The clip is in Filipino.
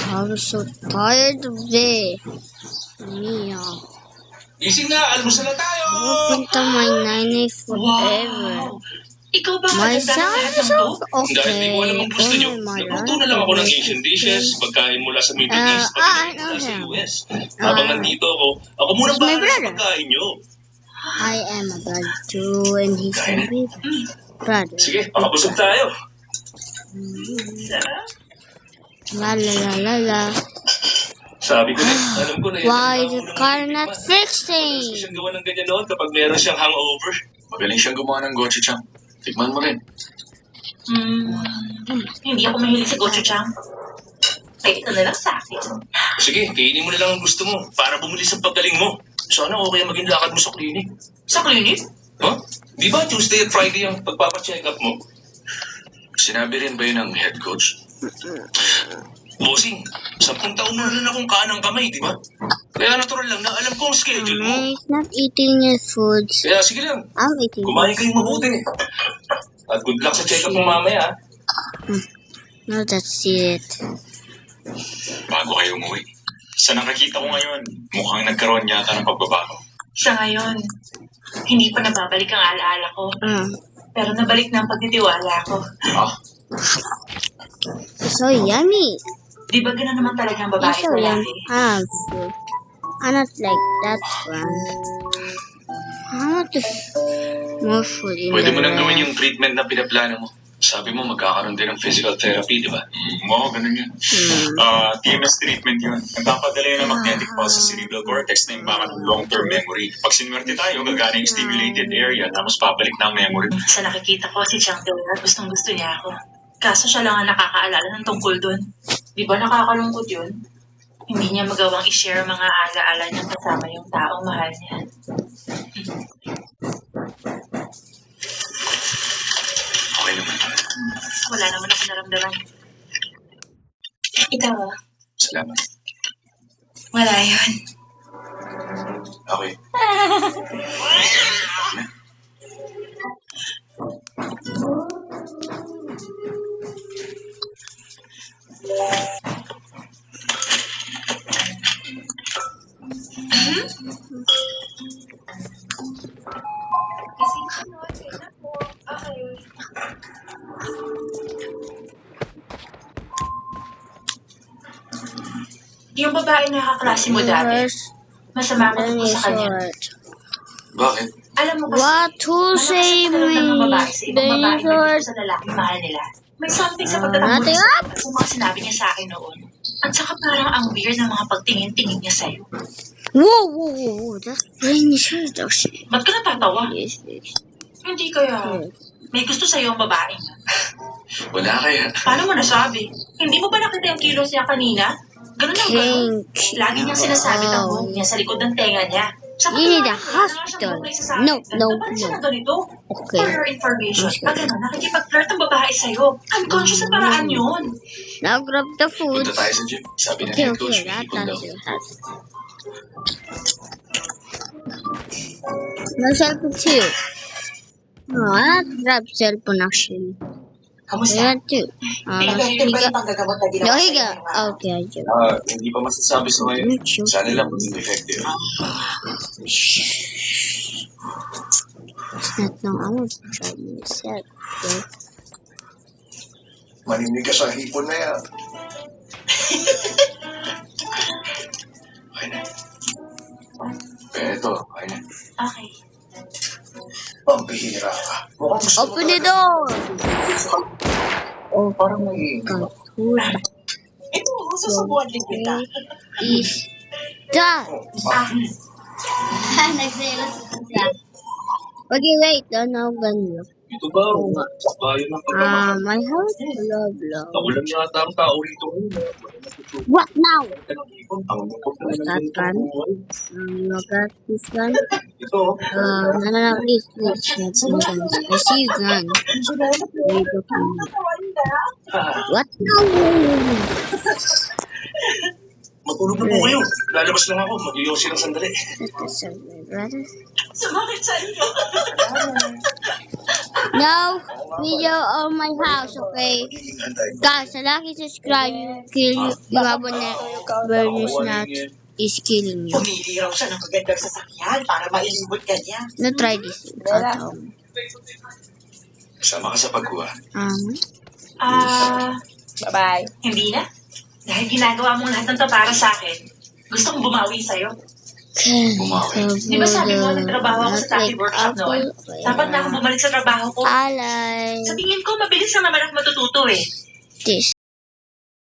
I'm so tired today. Mia. Gising na, almusal na tayo! Punta my nanay forever. Ikaw ba My maganda ng son lahat is ng to? okay. Dahil di mo alam ang gusto nyo, Oh, my nagluto mother. na lang ako ng Asian dishes, pagkain mula sa Middle East, I pagkain know mula sa him. US. Habang nandito ako muna He's my bahala sa brother. pagkain nyo. I am a brother too, and he's my baby brother. Sige, pakabusog tayo. La la la la la. Sabi ko na, alam ko na yun. Why is the car not fixing? Gusto siyang gawa ng ganyan noon kapag meron siyang hangover. Magaling siyang gumawa ng gochujang. Tikman mo rin. Hindi ako mahilig sa gochujang. Ay, ito na lang sa akin. Sige, kainin mo na lang ang gusto mo para bumili sa paggaling mo. Sana okay maging lakad mo sa klinik. Sa klinik? Huh? Di ba Tuesday at Friday ang pagpapacheck up mo? Sinabi rin ba yun ng head coach? Bossing, 10 taon na rin akong kanang kamay, di ba? Kaya natural lang na alam ko ang schedule mo. He's not eating his food. Kaya sige lang, I'm eating kumain his kayong mabuti. At good luck sa check-up mo mamaya. No, that's it. Bago kayo umuwi. Sa nakakita ko ngayon, mukhang nagkaroon yata ng pagbabago. Sa ngayon, hindi pa nababalik ang alaala ko. Pero nabalik na ang pagtitiwala ko. So yummy. Di ba gano'n naman talaga ang babae It's so sa yummy. lalaki? Food. I'm not like that one. I want to more food in Pwede the mo nang gawin rest. yung treatment na pinaplano mo. Sabi mo magkakaroon din ng physical therapy, di ba? Oo, ganun yun. TMS treatment yun. Nagpapadala yun ng magnetic pulse sa cerebral cortex na imbakan ng long-term memory. Pag sinwerte tayo, gagana yung stimulated area tapos babalik na ang memory. Sa nakikita ko si Chang Deona, gustong-gusto niya ako. Kaso siya lang ang nakakaalala ng tungkol doon. Di ba nakakalungkot yun? Hindi niya magawang i-share ang mga alaala niya kasama yung taong mahal niya. Okay naman. Wala naman ako naramdaman. Ikaw ah? Salamat. Wala yun. Okay. Yung babae na kaklase mo dati, masama ako Then tungkol it's sa kanya. short. Bakit? Alam mo kasi, What to say malakas ang karamdam ng me? babae sa ibang Then babae it's na short. dito sa lalaking mahal nila. May something sa pagtatanggol Nothing sa up? at sa mga sinabi niya sa akin noon. At saka parang ang weird ng mga pagtingin-tingin niya sa'yo. Whoa, whoa, whoa, whoa. That's playing the shirt. Oh, shit. Ba't ka natatawa? Yes, yes. Hindi kaya. May gusto sa'yo ang babae niya. Wala kaya. Paano mo nasabi? Hindi mo ba nakita yung kilos niya kanina? Ganun ang ganun. Lagi niyang sinasabi ang buhok niya sa likod ng tenga niya. Sa You need a katunayan, wala nga siyang hospital. buhok na isasabi. No, no, Dapat siya no. na ganito. Okay. For your information, Okay. pag ano, nakikipag-flirt ang babae sa'yo. Unconscious sa paraan yun. Now grab the food. Punta tayo sa gym. Sabi na Okay, head okay, coach, that ipon daw. answer. No cellphone too. No, I not grab cellphone actually. I Kamusta? want to. Effective ba Higa. yung panggagamot na No, ginawa higa. sa'yo ng mga- Okay, I do. Hindi pa masasabi sa ngayon. Sana lang maging effective. It's not long. I want to try myself. Okay. Maninig ka sa hipon na yan. Okay na. Ito, okay na. Okay. Pambihira ka. Mukhang gusto mo Open the talaga. door. Oh, Parang may God. Who's Ito, susubuan din kita. is that? Ah, Nagselos siya. Okay, wait. Don't open you. Ito ba? Bayo ng pagmamahal. My house blah blah. Ako lang yata ang tao rito. What now? Ang lungkot na That naman one. yung Look at this one. Ito. No, please, please. Let's see guns. I see you gun. There you go. What now? Matulog na po kayo. Lalabas lang ako. Mag-iossi lang sandali. That is my brother. sumakit sa inyo. Now, video on my house, okay? Guys, sa lucky subscribe, kill yung abonnet, Berners not is killing you. Pumili raw siya ng magandang sasakyan para mailibot ka niya. No, try this at home. Sama ka sa pagkuha. Bye-bye. Hindi na. Dahil ginagawa mong lahat ng to para sa akin, gusto kong bumawi sa'yo. Di ba sabi mo, nagtrabaho ako sa taxi workshop noon? Dapat na akong bumalik sa trabaho ko. Alay. Sa tingin ko, mabilis lang naman ako matututo eh. This.